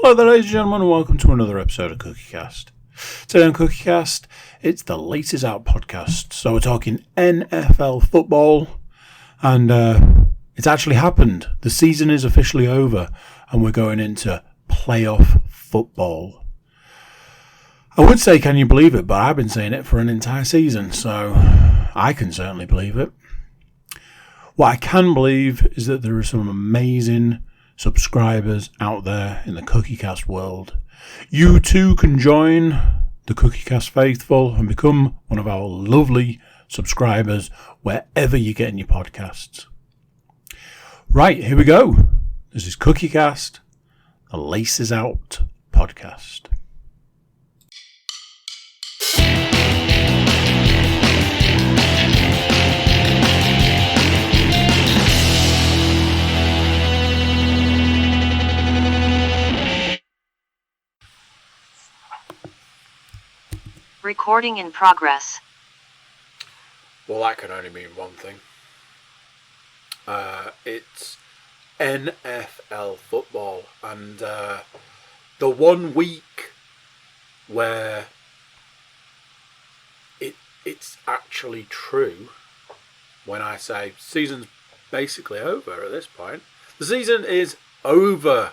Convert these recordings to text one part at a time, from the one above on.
Hello there, ladies and gentlemen, and welcome to another episode of CookieCast. Today on CookieCast, it's the latest Out podcast. So we're talking NFL football, and it's actually happened. The season is officially over, and we're going into playoff football. I would say, can you believe it? But I've been saying it for an entire season, so I can certainly believe it. What I can believe is that there are some amazing subscribers out there in the CookieCast world. You too can join the CookieCast faithful and become one of our lovely subscribers wherever you're getting your podcasts. Right, here we go. This is CookieCast, the Laces Out podcast. Recording in progress. Well, that can only mean one thing. It's NFL football, and the 1 week where it's actually true when I say season's basically over at this point. The season is over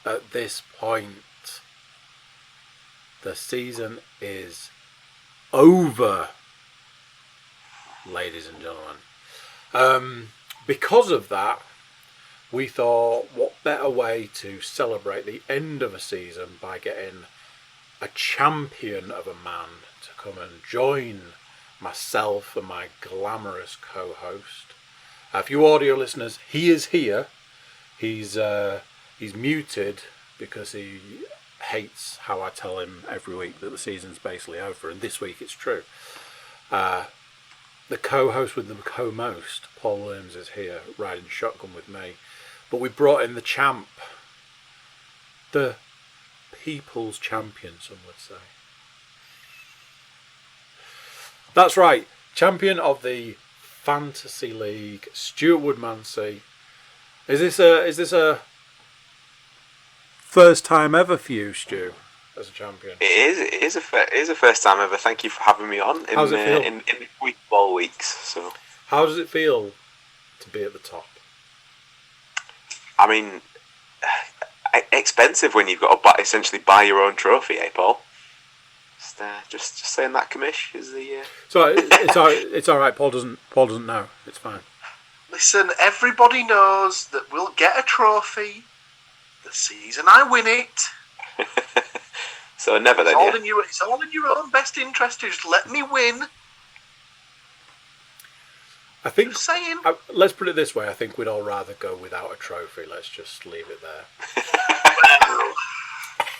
at this point. The season is over, ladies and gentlemen. Because of that, we thought, what better way to celebrate the end of a season by getting a champion of a man to come and join myself and my glamorous co-host. For you audio listeners, he is here. He's muted because he hates how I tell him every week that the season's basically over, and this week it's true. The co-host with the co-most, Paul Williams, is here riding shotgun with me, but we brought in the champ, the people's champion, some would say. That's right, champion of the Fantasy League, Stuart Woodmansey. Is this a first time ever for you, Stu, as a champion? It is a first time ever. Thank you for having me on in the football weeks. So, how does it feel to be at the top? I mean, expensive when you've got to essentially buy your own trophy, eh, Paul? Just saying that, commish is the. So it's all right. Paul doesn't know. It's fine. Listen, everybody knows that we'll get a trophy the season I win it. So never then. It's all in your own best interest to just let me win. I think. Just saying. Let's put it this way. I think we'd all rather go without a trophy. Let's just leave it there.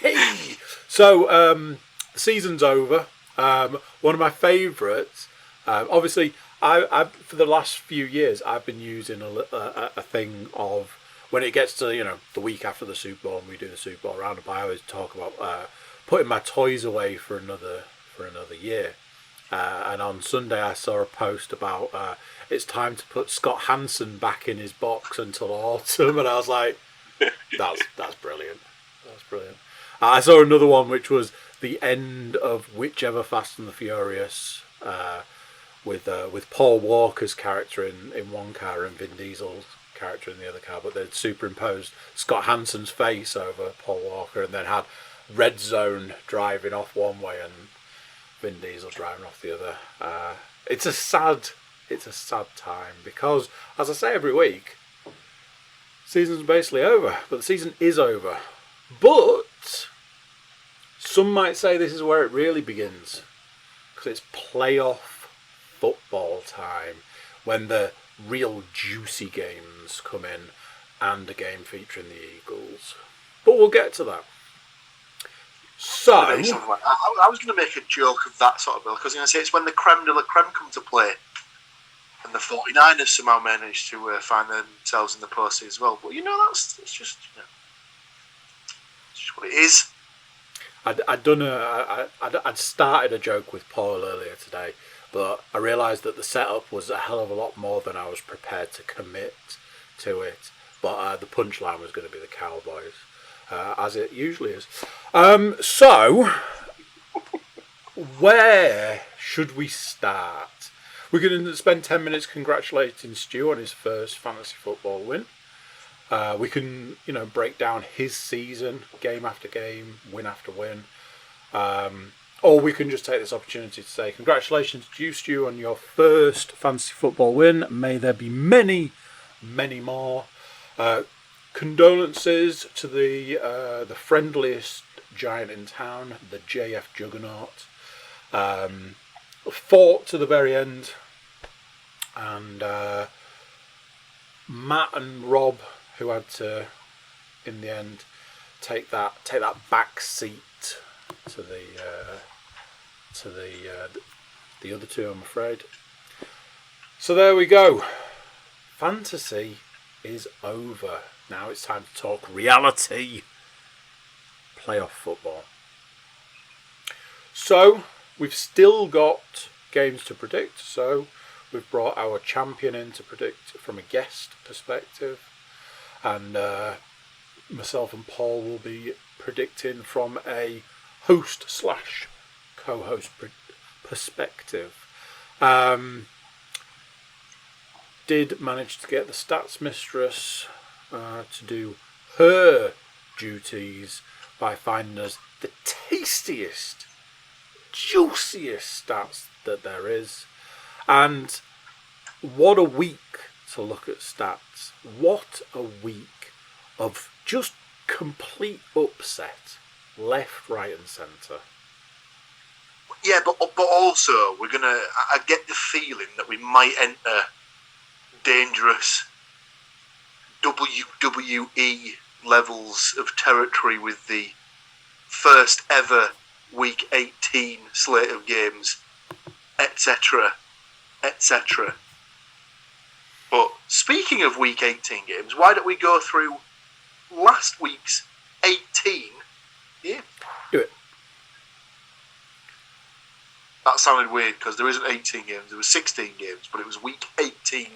Hey. So the season's over. One of my favourites. Obviously, I for the last few years I've been using a thing of, when it gets to, the week after the Super Bowl and we do the Super Bowl roundup, I always talk about putting my toys away for another year. And on Sunday I saw a post about it's time to put Scott Hansen back in his box until autumn, and I was like, that's brilliant. That's brilliant. I saw another one which was the end of whichever Fast and the Furious, with Paul Walker's character in one car and Vin Diesel's character in the other car, but they'd superimposed Scott Hansen's face over Paul Walker, and then had Red Zone driving off one way and Vin Diesel driving off the other. It's a sad time, because, as I say every week, season's basically over, but the season is over. But some might say this is where it really begins, because it's playoff football time, when the real juicy games come in, and a game featuring the Eagles. But we'll get to that. So, I was going to make a joke of that sort of bill, because I was going to say it's when the creme de la creme come to play, and the 49ers somehow managed to find themselves in the postseason as well. But it's just what it is. I'd started a joke with Paul earlier today, but I realised that the setup was a hell of a lot more than I was prepared to commit to it. But the punchline was going to be the Cowboys. as it usually is. So, where should we start? We're going to spend 10 minutes congratulating Stu on his first fantasy football win. We can, break down his season, game after game, win after win. Or we can just take this opportunity to say congratulations to you, Stu, on your first fantasy football win. May there be many, many more. Condolences to the friendliest giant in town, the JF Juggernaut. Fought to the very end, and Matt and Rob, who had to, in the end, take that back seat to the other two, I'm afraid. So there we go. Fantasy is over. Now it's time to talk reality. Playoff football. So we've still got games to predict. So we've brought our champion in to predict from a guest perspective, and myself and Paul will be predicting from a host/co-host perspective. Did manage to get the stats mistress to do her duties by finding us the tastiest, juiciest stats that there is. And what a week to look at stats. What a week of just complete upset, left, right and centre. Yeah, but also I get the feeling that we might enter dangerous WWE levels of territory with the first ever Week 18 slate of games, etc., etc. But speaking of Week 18 games, why don't we go through last week's 18 games? Do it. That sounded weird because there isn't 18 games, there was 16 games, but it was Week 18,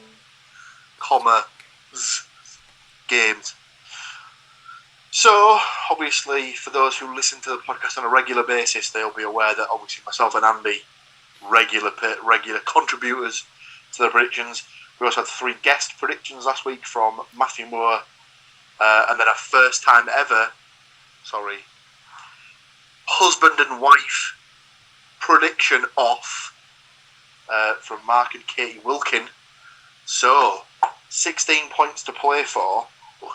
games. So, obviously, for those who listen to the podcast on a regular basis, they'll be aware that obviously myself and Andy, regular contributors to the predictions. We also had 3 guest predictions last week from Matthew Moore, and then a first time ever, husband and wife prediction off from Mark and Katie Wilkin. So, 16 points to play for.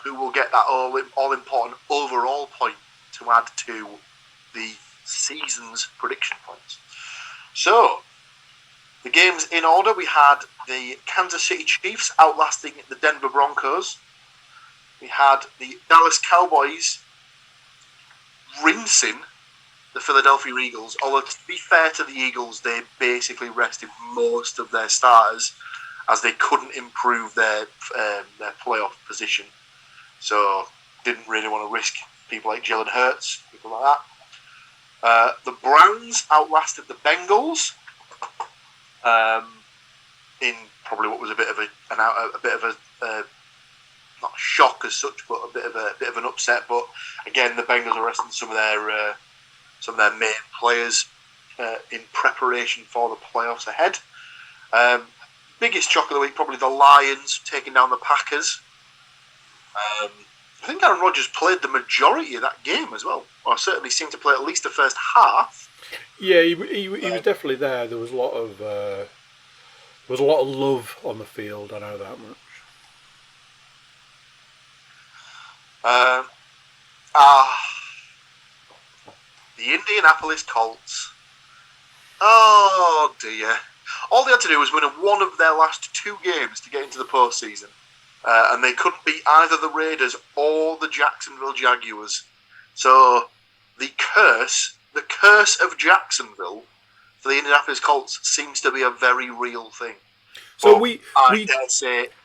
Who will get that all-important overall point to add to the season's prediction points? So, the games in order, we had the Kansas City Chiefs outlasting the Denver Broncos. We had the Dallas Cowboys rinsing the Philadelphia Eagles. Although, to be fair to the Eagles, they basically rested most of their starters as they couldn't improve their playoff position. So, didn't really want to risk people like Jalen Hurts, people like that. The Browns outlasted the Bengals in probably what was a bit of a not a shock as such, but a bit of an upset. But again, the Bengals are resting some of their main players in preparation for the playoffs ahead. Biggest shock of the week, probably the Lions taking down the Packers. I think Aaron Rodgers played the majority of that game as well, or certainly seemed to play at least the first half. Yeah, he was definitely there. There was a lot of love on the field. I know that much. The Indianapolis Colts. Oh dear! All they had to do was win one of their last 2 games to get into the postseason. And they couldn't beat either the Raiders or the Jacksonville Jaguars. So the curse of Jacksonville for the Indianapolis Colts seems to be a very real thing. So but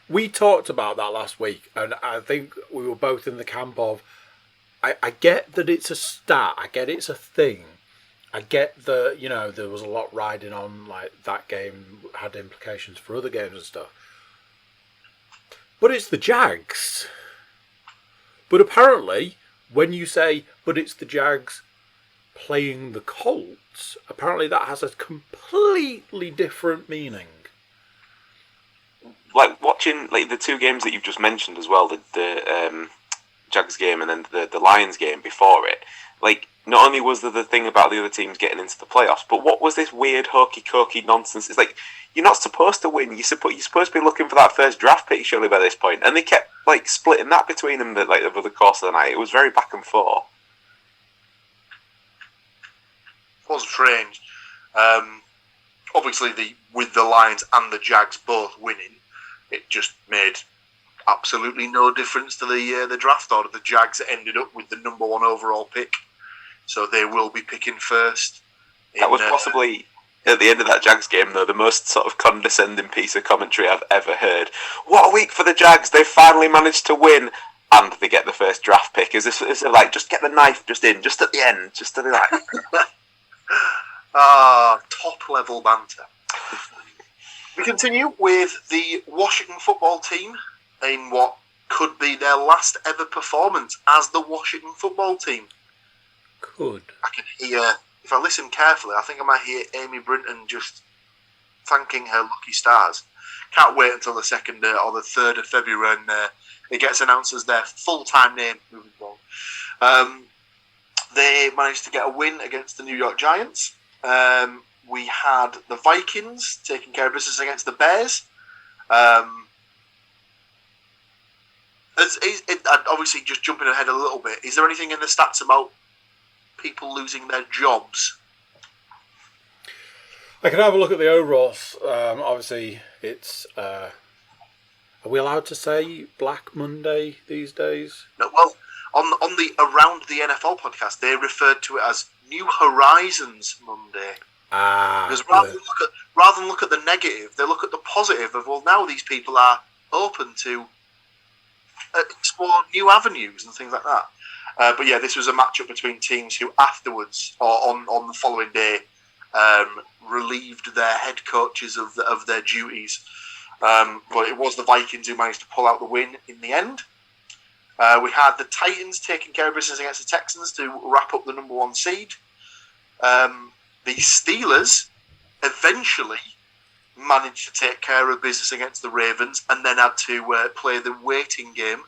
we talked about that last week, and I think we were both in the camp of, I get that it's a stat, I get it's a thing, I get that, there was a lot riding on, like that game had implications for other games and stuff. But it's the Jags. But apparently, when you say, but it's the Jags playing the Colts, apparently that has a completely different meaning. Like watching like the two games that you've just mentioned as well, the Jags game and then the Lions game before it. Like, not only was there the thing about the other teams getting into the playoffs, but what was this weird hokey-cokey nonsense? It's like, you're not supposed to win. You're supposed to be looking for that first draft pick, surely, by this point. And they kept like splitting that between them over the course of the night. It was very back and forth. It was strange. Obviously, with the Lions and the Jags both winning, it just made absolutely no difference to the draft order. The Jags ended up with the number 1 overall pick, so they will be picking first. That was possibly, at the end of that Jags game, though, the most sort of condescending piece of commentary I've ever heard. What a week for the Jags! They've finally managed to win, and they get the first draft pick. Is this like, just get the knife just in, just at the end, just to be like... top-level banter. We continue with the Washington football team in what could be their last ever performance as the Washington football team. Could. I can hear, if I listen carefully, I think I might hear Amy Brinton just thanking her lucky stars. Can't wait until the 2nd or the 3rd of February when it gets announced as their full-time name moving forward. They managed to get a win against the New York Giants. We had the Vikings taking care of business against the Bears. Obviously, just jumping ahead a little bit, is there anything in the stats about people losing their jobs? I can have a look at the overalls. Obviously, it's... are we allowed to say Black Monday these days? No, well, on the Around the NFL podcast, they referred to it as New Horizons Monday. Because rather than look at the negative, they look at the positive of, well, now these people are open to explore new avenues and things like that. But yeah, this was a matchup between teams who afterwards, or on the following day, relieved their head coaches of their duties. But it was the Vikings who managed to pull out the win in the end. We had the Titans taking care of business against the Texans to wrap up the number 1 seed. The Steelers eventually managed to take care of business against the Ravens and then had to play the waiting game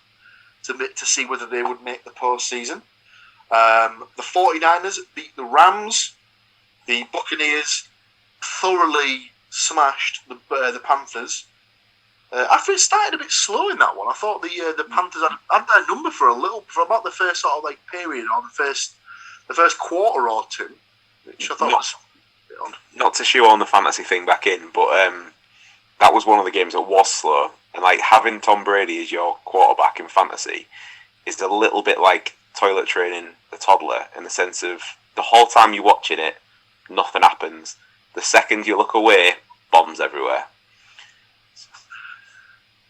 to see whether they would make the postseason. The 49ers beat the Rams. The Buccaneers thoroughly smashed the Panthers. I think it started a bit slow in that one. I thought the Panthers had their number for about the first sort of like period, or the first quarter or two, which I thought was a bit odd. Not to shoehorn the fantasy thing back in, but that was one of the games that was slow. And like having Tom Brady as your quarterback in fantasy is a little bit like toilet training a toddler, in the sense of the whole time you're watching it, nothing happens. The second you look away, bombs everywhere.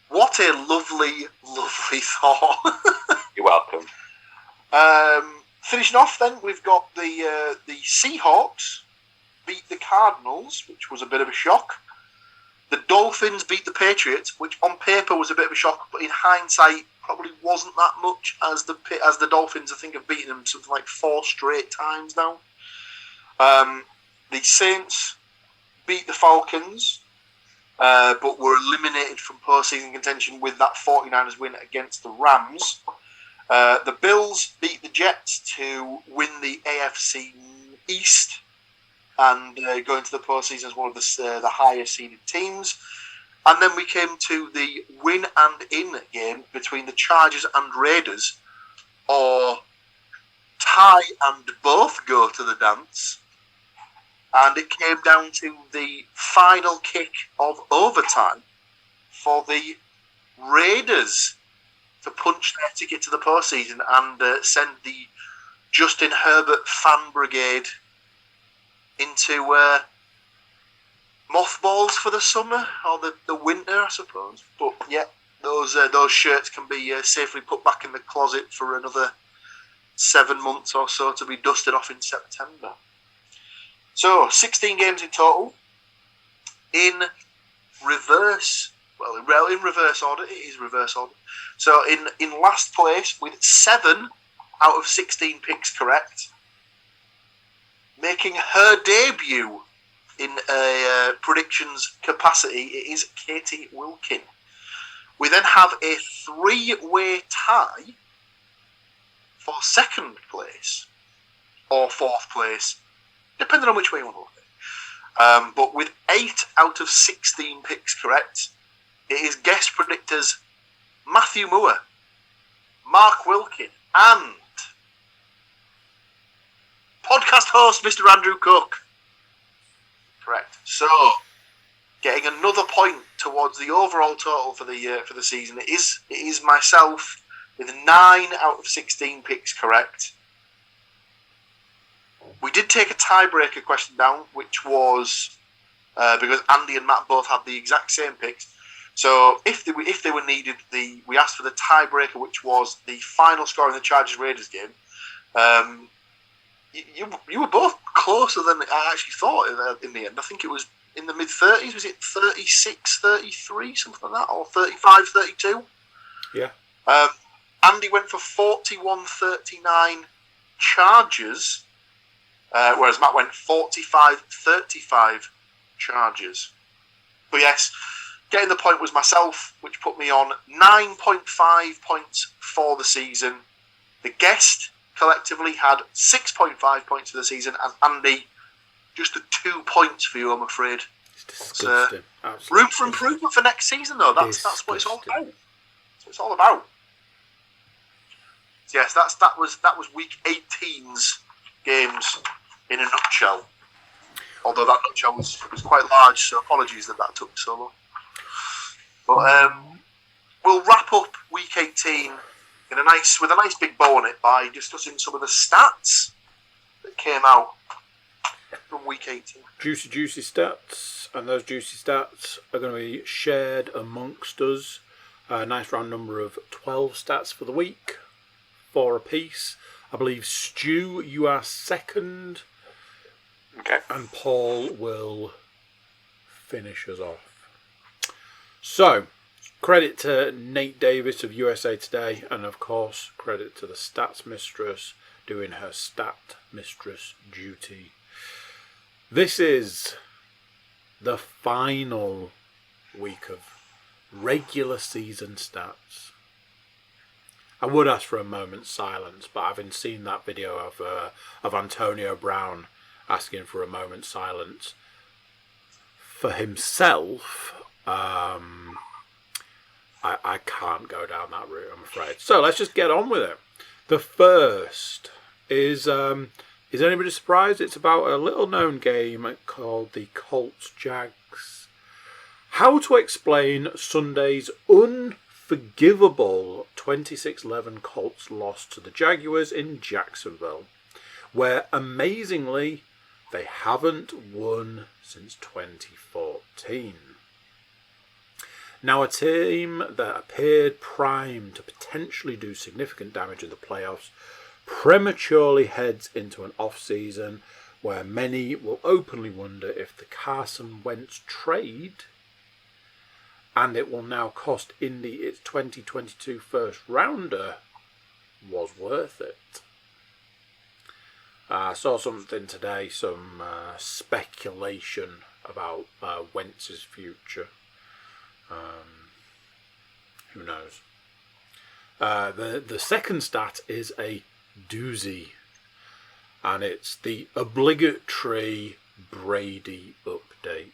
What a lovely, lovely thought. You're welcome. Finishing off then, we've got the Seahawks beat the Cardinals, which was a bit of a shock. The Dolphins beat the Patriots, which on paper was a bit of a shock, but in hindsight probably wasn't that much, as the Dolphins, I think, have beaten them something like 4 straight times now. The Saints beat the Falcons, but were eliminated from postseason contention with that 49ers win against the Rams. The Bills beat the Jets to win the AFC East and go into the postseason as one of the higher seeded teams. And then we came to the win and in game between the Chargers and Raiders, or tie and both go to the dance. And it came down to the final kick of overtime for the Raiders to punch their ticket to the postseason and send the Justin Herbert fan brigade into mothballs for the summer, or the winter, I suppose. But yeah, those shirts can be safely put back in the closet for another 7 months or so to be dusted off in September. So, 16 games in total. In reverse order. It is reverse order. So, in last place with 7 out of 16 picks correct. Making her debut in a predictions capacity, it is Katie Wilkin. We then have a 3-way tie for second place or fourth place, depending on which way you want to look at it. But with 8 out of 16 picks correct, it is guest predictors Matthew Moore, Mark Wilkin, and podcast host Mr. Andrew Cook. Correct. So, getting another point towards the overall total for the season. It is myself with 9 out of 16 picks correct. We did take a tiebreaker question down, which was because Andy and Matt both had the exact same picks. So if they were needed, we asked for the tiebreaker, which was the final score in the Chargers Raiders game. You were both closer than I actually thought in the end. I think it was in the mid-30s. Was it 36, 33, something like that, or 35, 32? Yeah. Andy went for 41-39 Chargers, whereas Matt went 45-35 Chargers. But yes, getting the point was myself, which put me on 9.5 points for the season. The guest collectively had 6.5 points for the season, and Andy, just the 2 points for you, I'm afraid. It's disgusting. Room for improvement for next season, though. That's what it's all about. That's what it's all about. So yes, that was week 18's games in a nutshell. Although that nutshell was quite large, so apologies that took so long. But we'll wrap up week 18 with a nice big bow on it by discussing some of the stats that came out from week 18. Juicy stats, and those juicy stats are going to be shared amongst us. A nice round number of 12 stats for the week, 4 apiece. I believe, Stu, you are second. Okay. And Paul will finish us off. So, credit to Nate Davis of USA Today, and of course, credit to the Stats Mistress doing her Stat Mistress duty. This is the final week of regular season stats. I would ask for a moment's silence, but having seen that video of Antonio Brown asking for a moment's silence for himself, I can't go down that route, I'm afraid. So let's just get on with it. The first is anybody surprised? It's about a little known game called the Colts Jags. How to explain Sunday's unforgivable 26-11 Colts loss to the Jaguars in Jacksonville, where amazingly they haven't won since 2014. Now, a team that appeared primed to potentially do significant damage in the playoffs prematurely heads into an off-season where many will openly wonder if the Carson Wentz trade, and it will now cost Indy its 2022 first rounder, was worth it. I saw something today, some speculation about Wentz's future. Who knows? The second stat is a doozy, and it's the obligatory Brady update.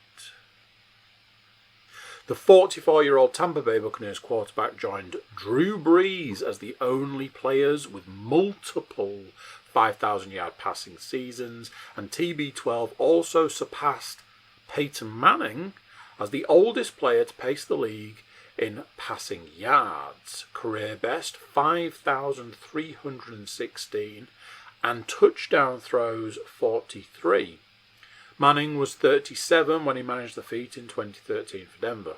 The 44-year-old Tampa Bay Buccaneers quarterback joined Drew Brees as the only players with multiple 5,000-yard passing seasons, and TB12 also surpassed Peyton Manning as the oldest player to pace the league in passing yards, career best 5,316, and touchdown throws 43. Manning was 37 when he managed the feat in 2013 for Denver.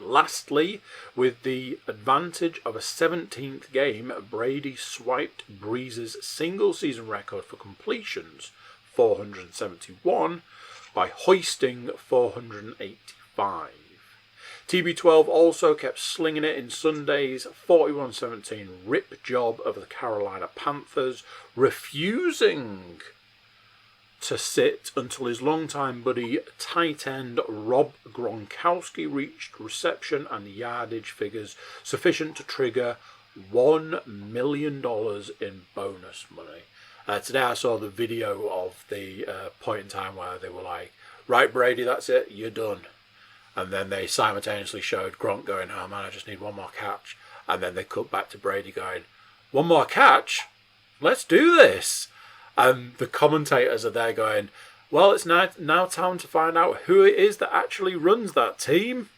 Lastly, with the advantage of a 17th game, Brady swiped Brees' single-season record for completions, 471, by hoisting 485. TB12 also kept slinging it in Sunday's 41-17 rip job of the Carolina Panthers, refusing to sit until his longtime buddy tight end Rob Gronkowski reached reception and yardage figures sufficient to trigger $1 million in bonus money. Today I saw the video of the point in time where they were like, right Brady, that's it, you're done. And then they simultaneously showed Gronk going, oh man, I just need one more catch. And then they cut back to Brady going, one more catch? Let's do this. And the commentators are there going, well, it's now time to find out who it is that actually runs that team.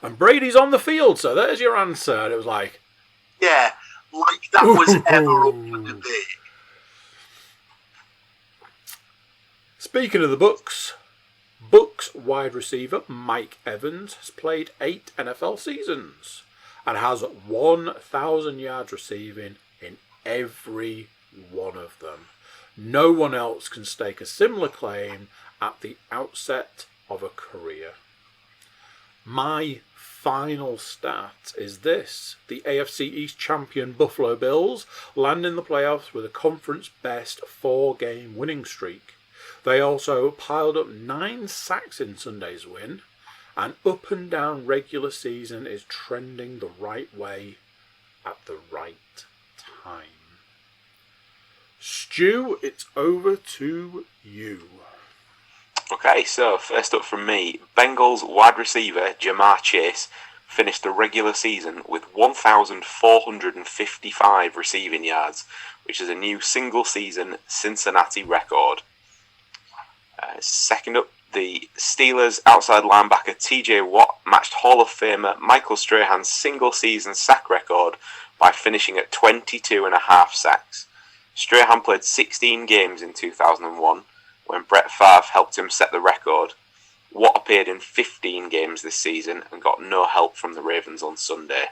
And Brady's on the field, so there's your answer. And it was like... Yeah, like that was ever up for debate. Speaking of the Bucs wide receiver Mike Evans has played 8 NFL seasons and has 1,000 yards receiving in every one of them. No one else can stake a similar claim at the outset of a career. My final stat is this: the AFC East champion Buffalo Bills land in the playoffs with a conference best 4-game winning streak. They also piled up 9 sacks in Sunday's win, and up and down regular season is trending the right way at the right time. Stu, it's over to you. Okay, so first up from me, Bengals wide receiver Jamar Chase finished the regular season with 1,455 receiving yards, which is a new single-season Cincinnati record. Second up, the Steelers outside linebacker TJ Watt matched Hall of Famer Michael Strahan's single-season sack record by finishing at 22.5 sacks. Strahan played 16 games in 2001 when Brett Favre helped him set the record. Watt appeared in 15 games this season and got no help from the Ravens on Sunday.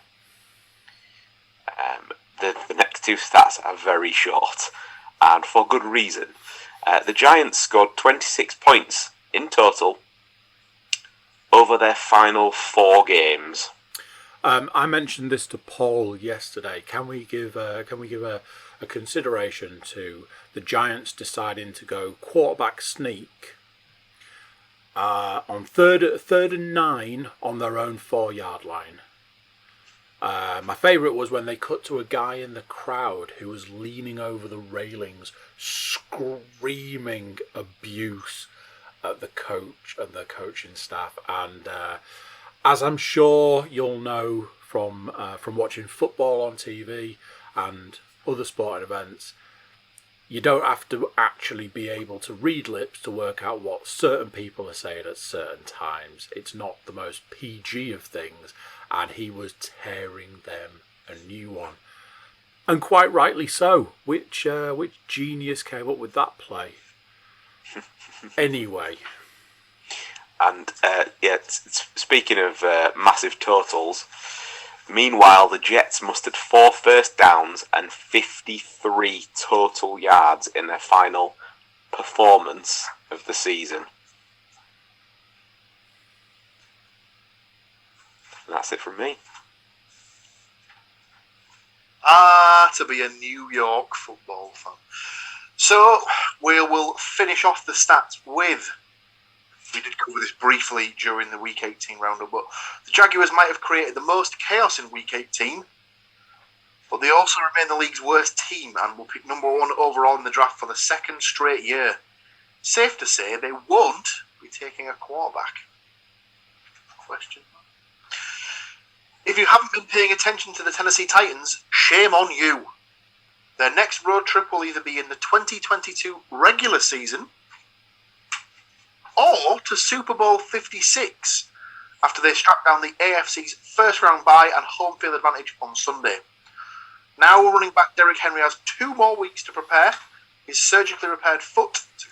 The next 2 stats are very short, and for good reason. The Giants scored 26 points in total over their final 4 games. I mentioned this to Paul yesterday. Can we give a consideration to the Giants deciding to go quarterback sneak on third and 9 on their own 4-yard line? My favourite was when they cut to a guy in the crowd who was leaning over the railings, screaming abuse at the coach and the coaching staff. And as I'm sure you'll know from watching football on TV and other sporting events, you don't have to actually be able to read lips to work out what certain people are saying at certain times. It's not the most PG of things, and he was tearing them a new one. And quite rightly so. Which genius came up with that play? Anyway. And speaking of massive totals, meanwhile the Jets mustered 4 first downs and 53 total yards in their final performance of the season. And that's it from me. To be a New York football fan. So we will finish off the stats with, we did cover this briefly during the Week 18 roundup, but the Jaguars might have created the most chaos in Week 18, but they also remain the league's worst team and will pick number 1 overall in the draft for the 2nd straight year. Safe to say they won't be taking a quarterback. Question. If you haven't been paying attention to the Tennessee Titans, shame on you. Their next road trip will either be in the 2022 regular season or to Super Bowl 56 after they struck down the AFC's first round bye and home field advantage on Sunday. Now running back Derrick Henry has 2 more weeks to prepare his surgically repaired foot to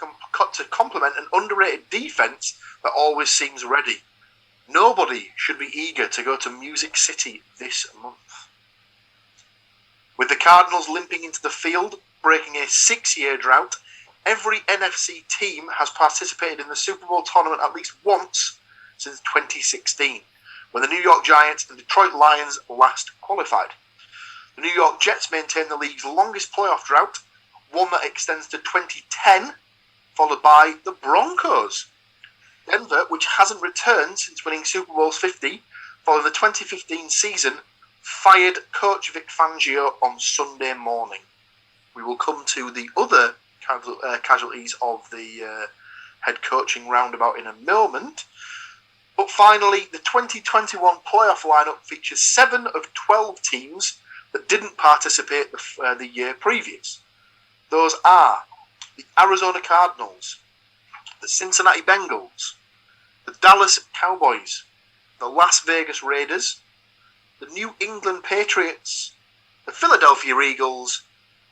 complement an underrated defense that always seems ready. Nobody should be eager to go to Music City this month. With the Cardinals limping into the field, breaking a 6-year drought, every NFC team has participated in the Super Bowl tournament at least once since 2016, when the New York Giants and Detroit Lions last qualified. The New York Jets maintain the league's longest playoff drought, one that extends to 2010, followed by the Broncos. Denver, which hasn't returned since winning Super Bowl 50 following the 2015 season, fired coach Vic Fangio on Sunday morning. We will come to the other casualties of the head coaching roundabout in a moment. But finally, the 2021 playoff lineup features 7 of 12 teams that didn't participate the year previous. Those are the Arizona Cardinals, the Cincinnati Bengals, the Dallas Cowboys, the Las Vegas Raiders, the New England Patriots, the Philadelphia Eagles,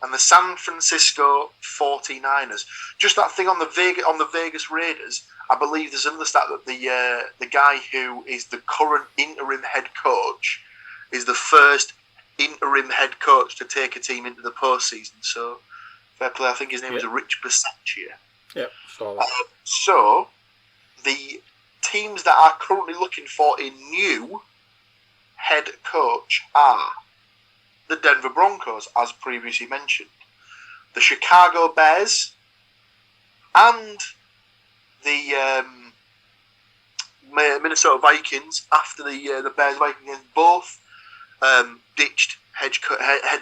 and the San Francisco 49ers. Just that thing on the Vegas Raiders, I believe there's another stat that the guy who is the current interim head coach is the first interim head coach to take a team into the postseason. So, fair play. I think his name is Rich Bisaccia. Yep, saw that. So, the teams that are currently looking for a new head coach are the Denver Broncos, as previously mentioned, the Chicago Bears, and the Minnesota Vikings. After the Bears Vikings both ditched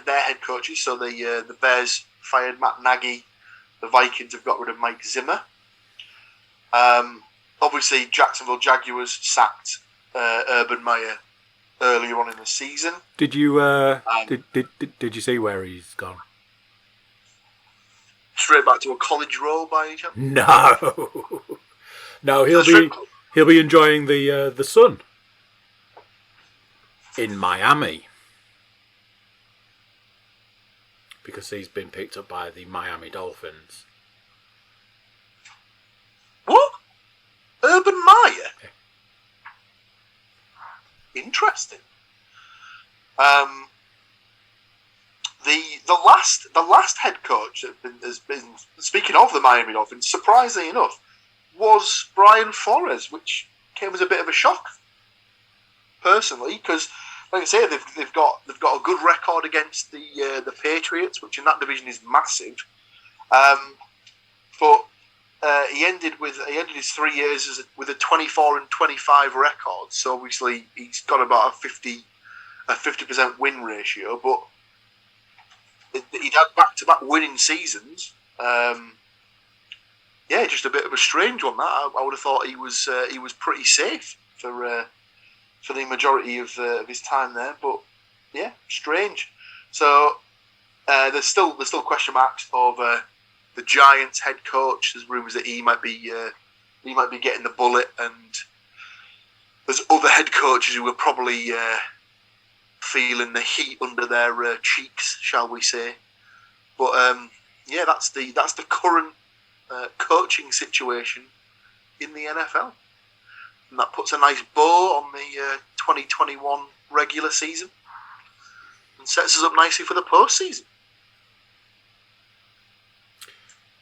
their head coaches, so the Bears fired Matt Nagy, the Vikings have got rid of Mike Zimmer. Obviously, Jacksonville Jaguars sacked Urban Meyer earlier on in the season. Did you did you see where he's gone? Straight back to a college role by any chance? No, no. He'll be enjoying the sun in Miami because he's been picked up by the Miami Dolphins. What? Urban Meyer? Yeah. Interesting. The last head coach that has been speaking of the Miami Dolphins, surprisingly enough, was Brian Flores, which came as a bit of a shock, personally, because, like I say, they've got a good record against the Patriots, which in that division is massive. But he ended his 3 years with a 24-25 record. So obviously he's got about a 50% win ratio, but he'd had back-to-back winning seasons. Just a bit of a strange one. That I would have thought he was pretty safe for the majority of his time there. But yeah, strange. So there's still question marks over the Giants head coach. There's rumours that he might be getting the bullet, and there's other head coaches who are probably feeling the heat under their cheeks, shall we say? But that's the current coaching situation in the NFL, and that puts a nice bow on the 2021 regular season and sets us up nicely for the postseason.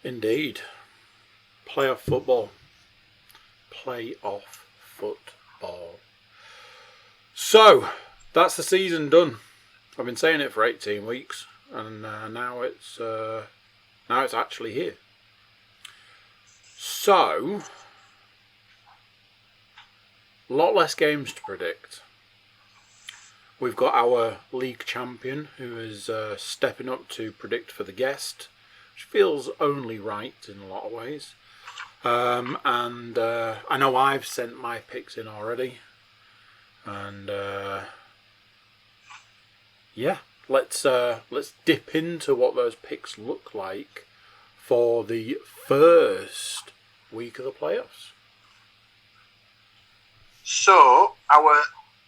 Indeed. Playoff football. So, that's the season done. I've been saying it for 18 weeks, and now it's actually here. So, a lot less games to predict. We've got our league champion who is stepping up to predict for the guest, which feels only right in a lot of ways. And I know I've sent my picks in already. And let's dip into what those picks look like for the first week of the playoffs. So our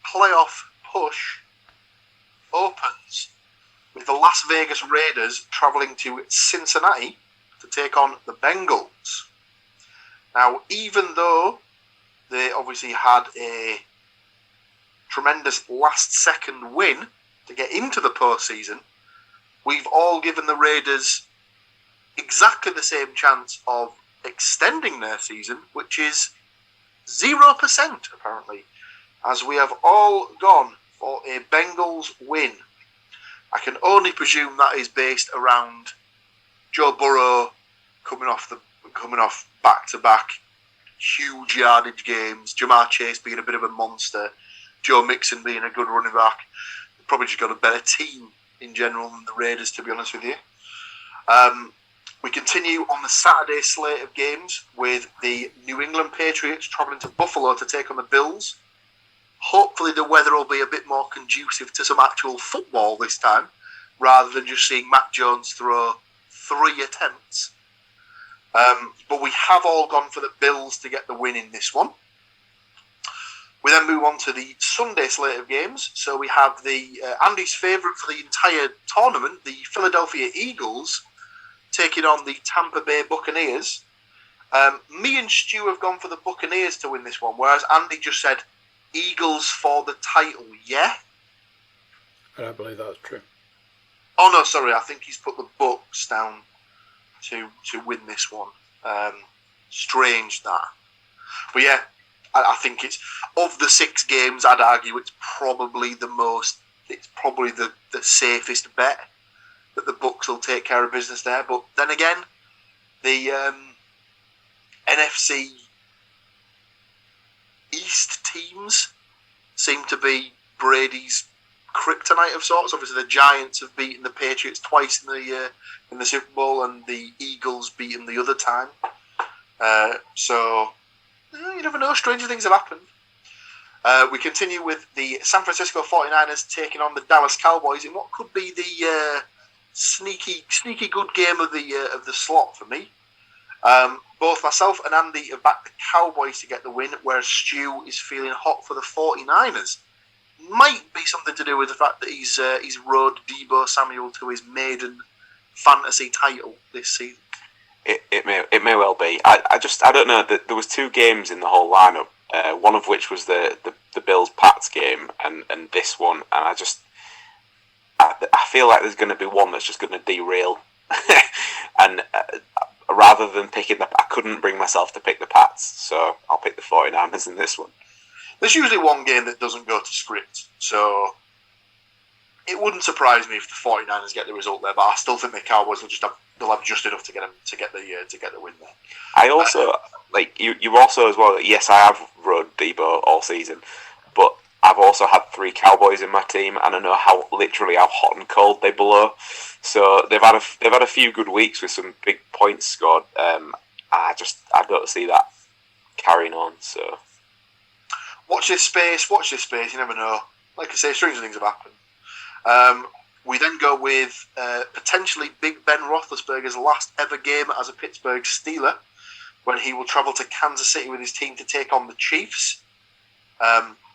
playoff push opens with the Las Vegas Raiders travelling to Cincinnati to take on the Bengals. Now, even though they obviously had a tremendous last-second win to get into the postseason, we've all given the Raiders exactly the same chance of extending their season, which is 0% apparently, as we have all gone for a Bengals win. I can only presume that is based around Joe Burrow coming off back-to-back huge yardage games, Jamar Chase being a bit of a monster, Joe Mixon being a good running back. Probably just got a better team in general than the Raiders, to be honest with you. We continue on the Saturday slate of games with the New England Patriots travelling to Buffalo to take on the Bills. Hopefully the weather will be a bit more conducive to some actual football this time, rather than just seeing Mac Jones throw 3 attempts. But we have all gone for the Bills to get the win in this one. We then move on to the Sunday slate of games. So we have the Andy's favourite for the entire tournament, the Philadelphia Eagles, taking on the Tampa Bay Buccaneers. Me and Stu have gone for the Buccaneers to win this one, whereas Andy just said Eagles for the title, yeah? I don't believe that's true. Oh no, sorry, I think he's put the Bucs down to win this one. Strange that. But yeah, I think it's, of the 6 games, I'd argue it's probably the safest bet that the Bucs will take care of business there. But then again, the NFC East teams seem to be Brady's kryptonite of sorts. Obviously, the Giants have beaten the Patriots twice in the Super Bowl, and the Eagles beat them the other time. So you never know. Stranger things have happened. We continue with the San Francisco 49ers taking on the Dallas Cowboys in what could be the sneaky good game of the slot for me. Both myself and Andy have backed the Cowboys to get the win, whereas Stu is feeling hot for the 49ers. Might be something to do with the fact that he's rode Deebo Samuel to his maiden fantasy title this season. It may well be. I don't know. There was 2 games in the whole lineup. One of which was the Bills Pats game, and this one. And I feel like there's going to be one that's just going to derail. And rather than picking I couldn't bring myself to pick the Pats, so I'll pick the 49ers in this one. There's usually one game that doesn't go to script, so it wouldn't surprise me if the 49ers get the result there. But I still think the Cowboys will have just enough to get the win there. I also you also as well. Yes, I have rode Deebo all season, but I've also had 3 Cowboys in my team, and I know how hot and cold they blow. So they've had a few good weeks with some big points scored. I don't see that carrying on. So watch this space. You never know. Like I say, stranger things have happened. We then go with potentially Big Ben Roethlisberger's last ever game as a Pittsburgh Steeler, when he will travel to Kansas City with his team to take on the Chiefs.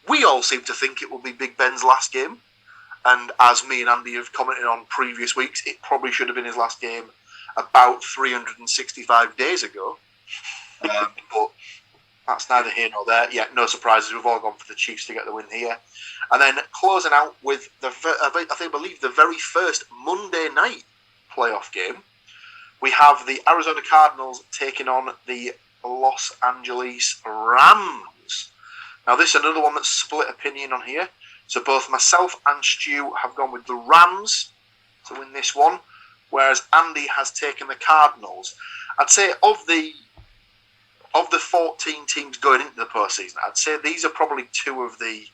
We all seem to think it will be Big Ben's last game, and as me and Andy have commented on previous weeks, it probably should have been his last game about 365 days ago. But that's neither here nor there. Yeah, no surprises. We've all gone for the Chiefs to get the win here. And then closing out with I believe the very first Monday night playoff game, we have the Arizona Cardinals taking on the Los Angeles Rams. Now, this is another one that's split opinion on here. So both myself and Stu have gone with the Rams to win this one, whereas Andy has taken the Cardinals. I'd say of the 14 teams going into the postseason, I'd say these are probably 2 of the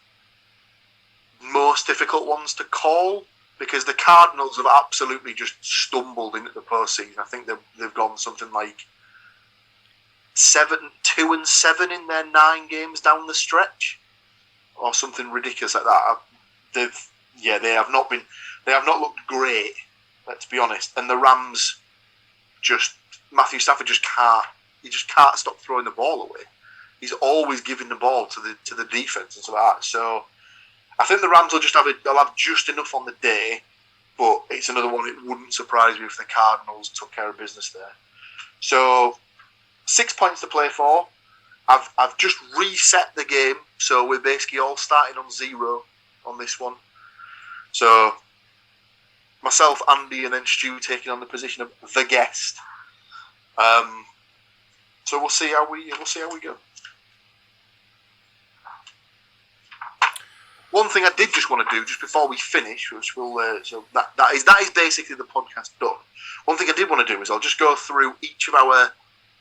most difficult ones to call, because the Cardinals have absolutely just stumbled into the postseason. I think they've gone something like 2-7 in their 9 games down the stretch, or something ridiculous like that. They have not looked great. Let's be honest. And the Rams, Matthew Stafford just can't stop throwing the ball away. He's always giving the ball to the defense and stuff like that. So I think the Rams will have just enough on the day, but it's another one. It wouldn't surprise me if the Cardinals took care of business there. So 6 points to play for. I've just reset the game, so we're basically all starting on 0 on this one. So myself, Andy, and then Stu taking on the position of the guest. So we'll see how we go. One thing I did just want to do just before we finish, which will so that is basically the podcast done. One thing I did want to do is I'll just go through each of our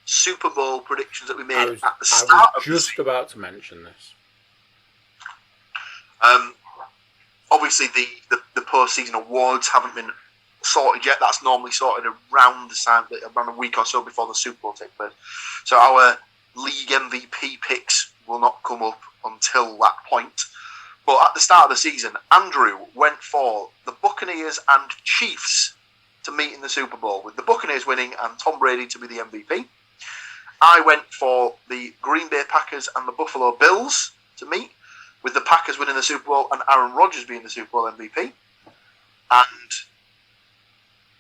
Super Bowl predictions that we made at the start of the season. Just about to mention this. Obviously, the postseason awards haven't been sorted yet. That's normally sorted around a week or so before the Super Bowl takes place. So our league MVP picks will not come up until that point. But at the start of the season, Andrew went for the Buccaneers and Chiefs to meet in the Super Bowl, with the Buccaneers winning and Tom Brady to be the MVP. I went for the Green Bay Packers and the Buffalo Bills to meet, with the Packers winning the Super Bowl and Aaron Rodgers being the Super Bowl MVP. And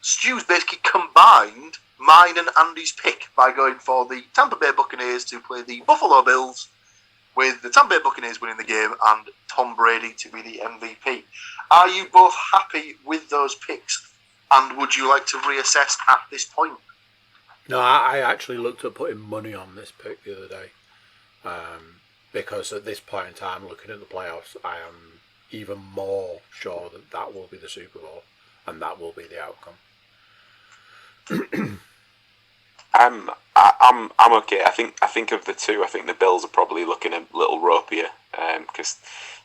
Stu's basically combined mine and Andy's pick by going for the Tampa Bay Buccaneers to play the Buffalo Bills, with the Tampa Bay Buccaneers winning the game and Tom Brady to be the MVP. Are you both happy with those picks, and would you like to reassess at this point? No, I actually looked at putting money on this pick the other day, because at this point in time, looking at the playoffs, I am even more sure that will be the Super Bowl, and that will be the outcome. I'm okay. I think of the two, I think the Bills are probably looking a little ropier, because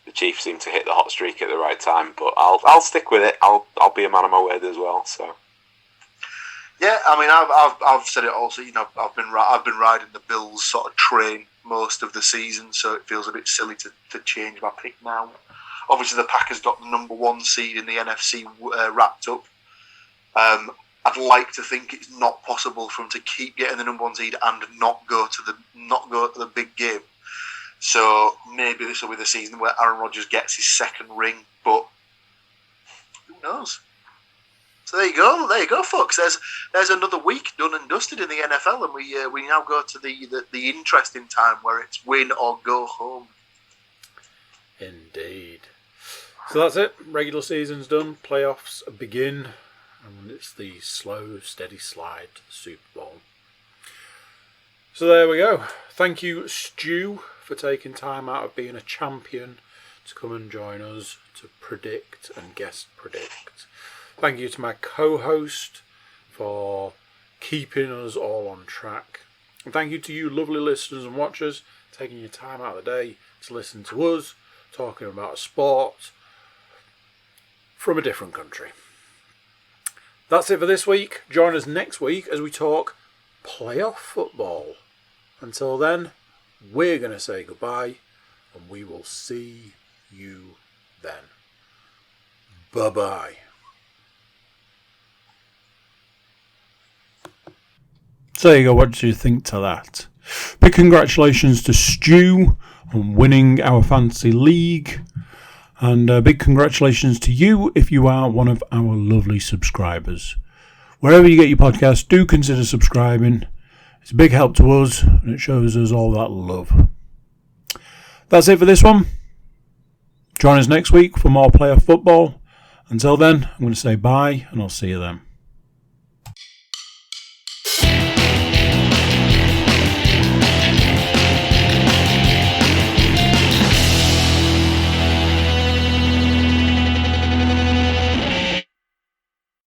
the Chiefs seem to hit the hot streak at the right time. But I'll stick with it. I'll be a man of my word as well. So yeah, I mean, I've said it also. You know, I've been riding the Bills sort of train most of the season, so it feels a bit silly to change my pick now. Obviously, the Packers got the number 1 seed in the NFC wrapped up. I'd like to think it's not possible for them to keep getting the number 1 seed and not go to the big game. So maybe this will be the season where Aaron Rodgers gets his second ring, but who knows? So there you go, folks. There's another week done and dusted in the NFL, and we now go to the interesting time where it's win or go home. Indeed. So that's it. Regular season's done. Playoffs begin. And it's the slow, steady slide to the Super Bowl. So there we go. Thank you, Stu, for taking time out of being a champion to come and join us to predict and guest predict. Thank you to my co-host for keeping us all on track. And thank you to you lovely listeners and watchers taking your time out of the day to listen to us talking about a sport from a different country. That's it for this week. Join us next week as we talk playoff football. Until then, we're going to say goodbye, and we will see you then. Bye-bye. So there you go. What do you think to that? Big congratulations to Stu on winning our fantasy league. And big congratulations to you if you are one of our lovely subscribers. Wherever you get your podcast, do consider subscribing. It's a big help to us, and it shows us all that love. That's it for this one. Join us next week for more playoff football. Until then, I'm going to say bye, and I'll see you then.